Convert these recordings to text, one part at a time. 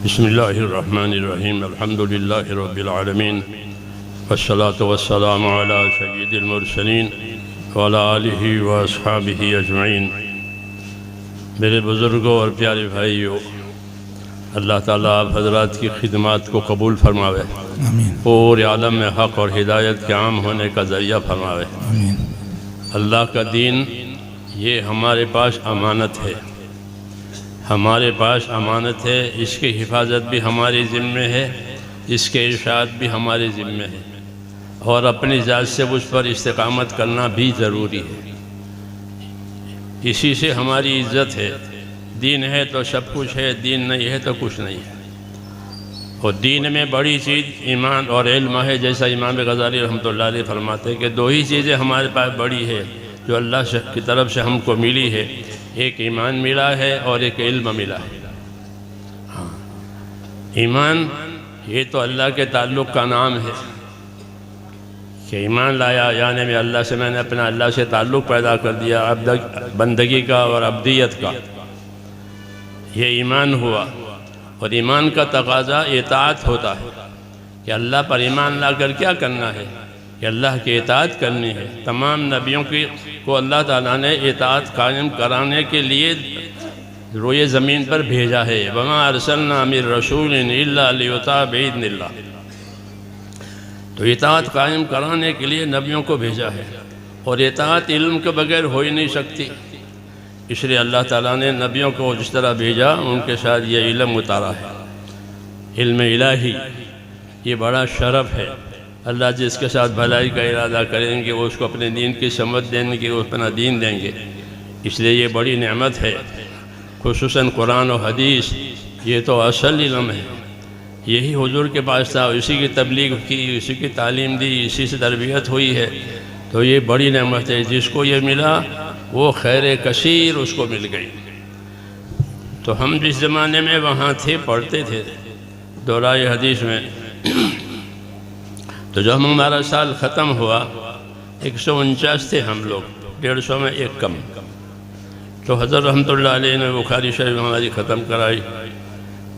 بسم اللہ الرحمن الرحیم الحمد للہ رب العالمین والصلاة والسلام علی سید المرسلین وعلی آلہ واصحابہ اجمعین۔ میرے بزرگوں اور پیارے بھائیوں، اللہ تعالیٰ آپ حضرات کی خدمات کو قبول فرماوے، پورے عالم میں حق اور ہدایت کے عام ہونے کا ذریعہ فرماوے۔ اللہ کا دین یہ ہمارے پاس امانت ہے، ہمارے پاس امانت ہے، اس کی حفاظت بھی ہمارے ذمہ ہے، اس کے ارشاد بھی ہمارے ذمہ ہے، اور اپنی ذات سے اس پر استقامت کرنا بھی ضروری ہے۔ اسی سے ہماری عزت ہے۔ دین ہے تو سب کچھ ہے، دین نہیں ہے تو کچھ نہیں ہے۔ اور دین میں بڑی چیز ایمان اور علم ہے، جیسا امام غزالی رحمۃ اللہ علیہ فرماتے ہیں کہ دو ہی چیزیں ہمارے پاس بڑی ہے جو اللہ کی طرف سے ہم کو ملی ہے، ایک ایمان ملا ہے اور ایک علم ملا ہے۔ ایمان یہ تو اللہ کے تعلق کا نام ہے کہ ایمان لایا، یعنی میں نے اپنا اللہ سے تعلق پیدا کر دیا، بندگی کا اور عبدیت کا، یہ ایمان ہوا۔ اور ایمان کا تقاضا اطاعت ہوتا ہے کہ اللہ پر ایمان لا کر کیا کرنا ہے، کہ اللہ کی اطاعت کرنی ہے۔ تمام نبیوں کو اللہ تعالیٰ نے اطاعت قائم کرانے کے لیے روئے زمین پر بھیجا ہے۔ وَمَا أَرْسَلْنَا مِن رَّسُولٍ إِلَّا لِيُطَاعَ بِإِذْنِ اللَّهِ۔ تو اطاعت قائم کرانے کے لیے نبیوں کو بھیجا ہے، اور اطاعت علم کے بغیر ہو ہی نہیں سکتی۔ اس لیے اللہ تعالیٰ نے نبیوں کو جس طرح بھیجا، ان کے ساتھ یہ علم اتارا ہے، علم الہی۔ یہ بڑا شرف ہے۔ اللہ جس کے ساتھ بھلائی کا ارادہ کریں گے، وہ اس کو اپنے دین کی سمجھ دیں گے، وہ اپنا دین دیں گے۔ اس لیے یہ بڑی نعمت ہے، خصوصاً قرآن و حدیث، یہ تو اصل علم ہے۔ یہی حضور کے پاس تھا، اسی کی تبلیغ کی، اسی کی تعلیم دی، اسی سے تربیت ہوئی ہے۔ تو یہ بڑی نعمت ہے، جس کو یہ ملا وہ خیر کثیر اس کو مل گئی۔ تو ہم جس زمانے میں وہاں تھے، پڑھتے تھے دورائے حدیث میں، تو جب ہمارا سال ختم ہوا، 149 تھے ہم لوگ، 150 میں ایک کم، تو حضرت رحمۃ اللہ علیہ نے بخاری شریف ہماری ختم کرائی،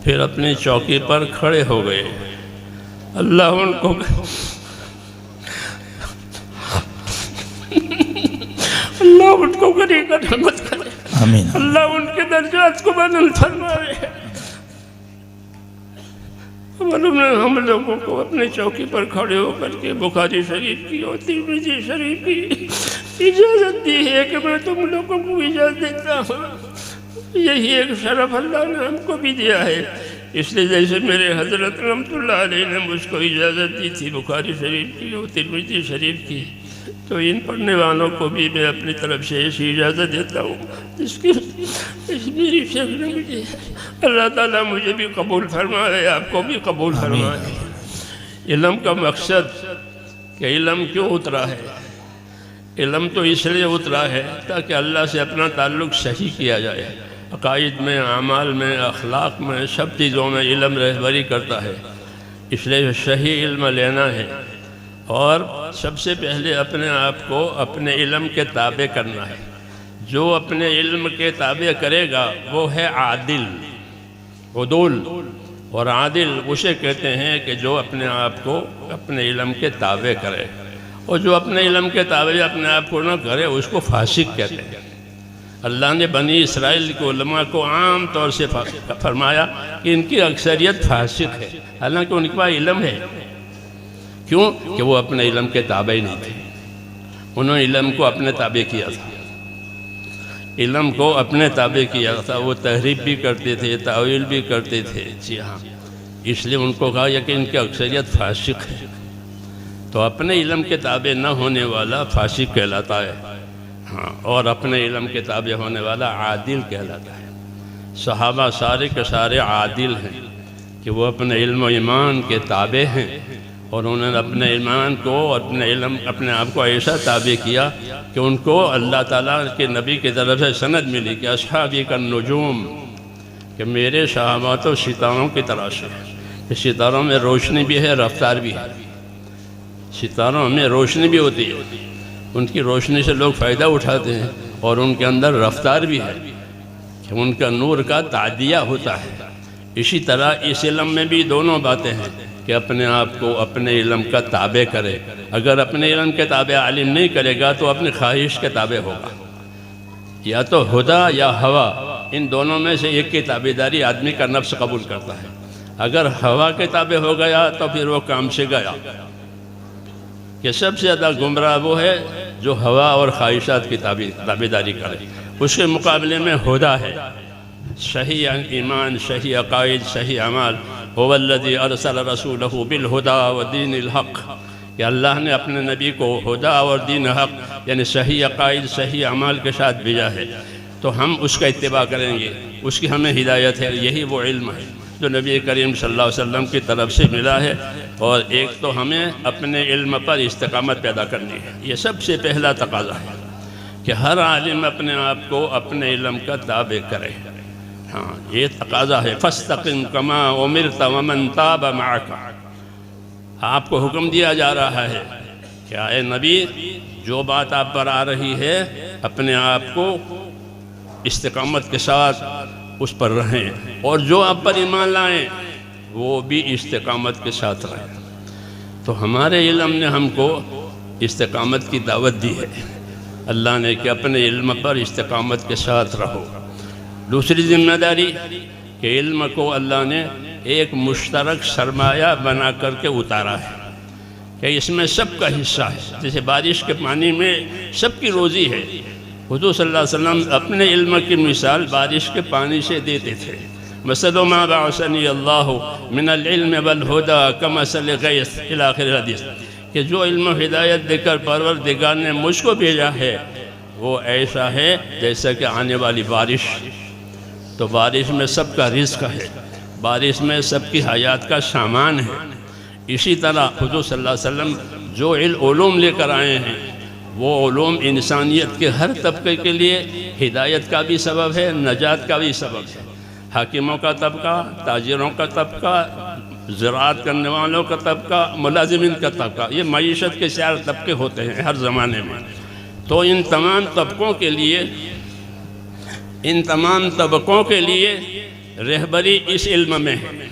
پھر اپنی چوکی پر کھڑے ہو گئے۔ اللہ ان کو اللہ ان کو غنی کا رحمت کرے، آمین۔ اللہ ان کے درجات کو بلند فرمائے۔ ہم لوگوں کو اپنی چوکی پر کھڑے ہو کر کے بخاری شریف کی اور ترمذی شریف کی اجازت دی ہے کہ میں تم لوگوں کو اجازت دیتا ہوں۔ یہی ایک شرف اللہ نے ہم کو بھی دیا ہے۔ اس لیے جیسے میرے حضرت رحمۃ اللہ علیہ نے مجھ کو اجازت دی تھی بخاری شریف کی اور ترمذی شریف کی، تو ان پڑھنے والوں کو بھی میں اپنی طرف سے ایسی اجازت دیتا ہوں جس کی میری شیخ نے مجھے۔ اللہ تعالیٰ مجھے بھی قبول فرمائے، آپ کو بھی قبول فرمائے۔ علم کا مقصد کہ علم کیوں اترا ہے؟ علم تو اس لیے اترا ہے تاکہ اللہ سے اپنا تعلق صحیح کیا جائے۔ عقائد میں، اعمال میں، اخلاق میں، سب چیزوں میں علم رہبری کرتا ہے۔ اس لیے صحیح علم لینا ہے، اور سب سے پہلے اپنے آپ کو اپنے علم کے تابع کرنا ہے۔ جو اپنے علم کے تابع کرے گا وہ ہے عادل، عدول۔ اور عادل اسے کہتے ہیں کہ جو اپنے آپ کو اپنے علم کے تابع کرے، اور جو اپنے علم کے تابع اپنے آپ کو نہ کرے اس کو فاسق کہتے ہیں۔ اللہ نے بنی اسرائیل کے علماء کو عام طور سے فرمایا کہ ان کی اکثریت فاسق ہے، حالانکہ ان کے پاس علم ہے۔ کیوں؟ کہ وہ اپنے علم کے تابع نہیں تھے، انہوں نے علم کو اپنے تابع کیا تھا، علم کو اپنے تابع کیا تھا۔ وہ تحریف بھی کرتے تھے، تاویل بھی کرتے تھے، جی ہاں۔ اس لیے ان کو کہا کہ ان کی اکثریت فاسق ہے۔ تو اپنے علم کے تابع نہ ہونے والا فاسق کہلاتا ہے، ہاں، اور اپنے علم کے تابع ہونے والا عادل کہلاتا ہے۔ صحابہ سارے کے سارے عادل ہیں کہ وہ اپنے علم و ایمان کے تابع ہیں، اور انہوں نے اپنے ایمان کو اور اپنے علم اپنے آپ کو ایسا تابع کیا کہ ان کو اللہ تعالیٰ کے نبی کی طرف سے سند ملی کہ اصحابی کالنجوم، کہ میرے صحابہ تو ستاروں کی طرح سے، کہ ستاروں میں روشنی بھی ہے، رفتار بھی ہے۔ ستاروں میں روشنی بھی ہوتی ہے، ان کی روشنی سے لوگ فائدہ اٹھاتے ہیں، اور ان کے اندر رفتار بھی ہے کہ ان کا نور کا تعدیہ ہوتا ہے۔ اسی طرح اس علم میں بھی دونوں باتیں ہیں کہ اپنے آپ کو اپنے علم کا تابع کرے. اگر اپنے علم کے تابع عالم نہیں کرے گا تو اپنی خواہش کے تابع ہوگا. یا تو ہدا یا ہوا، ان دونوں میں سے ایک کی تابعداری آدمی کا نفس قبول کرتا ہے. اگر ہوا کے تابع ہو گیا تو پھر وہ کام سے گیا. کہ سب سے زیادہ گمراہ وہ ہے جو ہوا اور خواہشات کی تابعداری کرے. اس کے مقابلے میں ہدا ہے، صحیح ایمان، صحیح عقائد، صحیح اعمال. هو الذی ارسل رسولہ بالہدی ودین الحق، کہ اللہ نے اپنے نبی کو ہدا اور دین حق یعنی صحیح عقائد، صحیح اعمال کے ساتھ بھیجا ہے. تو ہم اس کا اتباع کریں گے، اس کی ہمیں ہدایت ہے. یہی وہ علم ہے جو نبی کریم صلی اللہ علیہ وسلم کی طرف سے ملا ہے. اور ایک تو ہمیں اپنے علم پر استقامت پیدا کرنی ہے، یہ سب سے پہلا تقاضا ہے کہ ہر عالم اپنے آپ کو اپنے علم کا تابع کرے. ہاں، یہ تقاضا ہے. فاستقم کما امرت ومن تاب معک. آپ کو حکم دیا جا رہا ہے کہ اے نبی، جو بات آپ پر آ رہی ہے اپنے آپ کو استقامت کے ساتھ اس پر رہیں، اور جو آپ پر ایمان لائیں وہ بھی استقامت کے ساتھ رہیں. تو ہمارے علم نے ہم کو استقامت کی دعوت دی ہے. اللہ نے کہ اپنے علم پر استقامت کے ساتھ رہو. دوسری ذمہ داری کہ علم کو اللہ نے ایک مشترک سرمایہ بنا کر کے اتارا ہے کہ اس میں سب کا حصہ ہے. جیسے بارش کے پانی میں سب کی روزی ہے. حضور صلی اللہ علیہ وسلم اپنے علم کی مثال بارش کے پانی سے دیتے تھے. مثل ما بعثنی اللہ من العلم والہدی کمثل غیث الی آخر الحدیث، کہ جو علم و ہدایت دے کر پروردگار نے مجھ کو بھیجا ہے وہ ایسا ہے جیسا کہ آنے والی بارش. تو بارش میں سب کا رزق ہے، بارش میں سب کی حیات کا سامان ہے. اسی طرح حضور صلی اللہ علیہ وسلم جو علوم لے کر آئے ہیں وہ علوم انسانیت کے ہر طبقے کے لیے ہدایت کا بھی سبب ہے، نجات کا بھی سبب ہے. حاکموں کا طبقہ، تاجروں کا طبقہ، زراعت کرنے والوں کا طبقہ، ملازمین کا طبقہ، یہ معیشت کے 4 طبقے ہوتے ہیں ہر زمانے میں. تو ان تمام طبقوں کے لیے رہبری اس علم میں ہے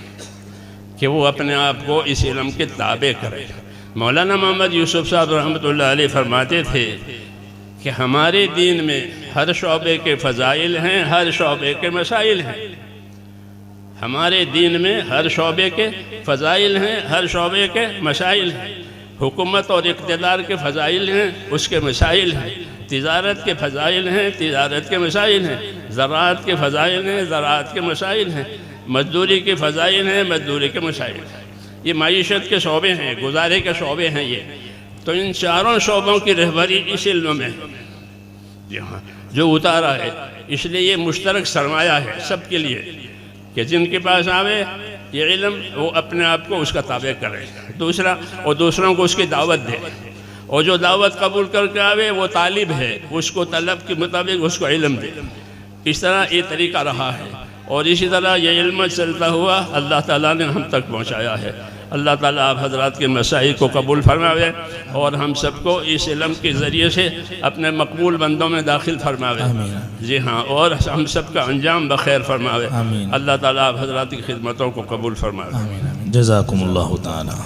کہ وہ اپنے آپ کو اس علم کے تابع کرے. مولانا محمد یوسف صاحب رحمۃ اللہ علیہ فرماتے تھے کہ ہمارے دین میں ہر شعبے کے فضائل ہیں، ہر شعبے کے مسائل ہیں. ہمارے دین میں ہر شعبے کے فضائل ہیں، ہر شعبے کے مسائل ہیں. حکومت اور اقتدار کے فضائل ہیں، اس کے مسائل ہیں. تجارت کے فضائل ہیں، تجارت کے مسائل ہیں. زراعت کے فضائل ہیں، زراعت کے مسائل ہیں. مزدوری کے فضائل ہیں، مزدوری کے مسائل ہیں. یہ معیشت کے شعبے ہیں، گزارے کے شعبے ہیں یہ. تو ان 4 شعبوں کی رہبری اس علم میں جو اتارا ہے. اس لیے یہ مشترک سرمایہ ہے سب کے لیے کہ جن کے پاس آوے یہ علم وہ اپنے آپ کو اس کا تابع کرے. دوسرا، اور دوسروں کو اس کی دعوت دے. اور جو دعوت قبول کر کے آوے وہ طالب ہے، اس کو طلب کے مطابق اس کو علم دے. اس طرح یہ طریقہ رہا ہے. اور اسی طرح یہ علم چلتا ہوا اللہ تعالیٰ نے ہم تک پہنچایا ہے. اللہ تعالیٰ آپ حضرات کے مسائل کو قبول فرماوے اور ہم سب کو اس علم کے ذریعے سے اپنے مقبول بندوں میں داخل فرماوے. جی ہاں، اور ہم سب کا انجام بخیر فرماوے. اللہ تعالیٰ آپ حضرات کی خدمتوں کو قبول فرماوے. جزاکم اللہ تعالی.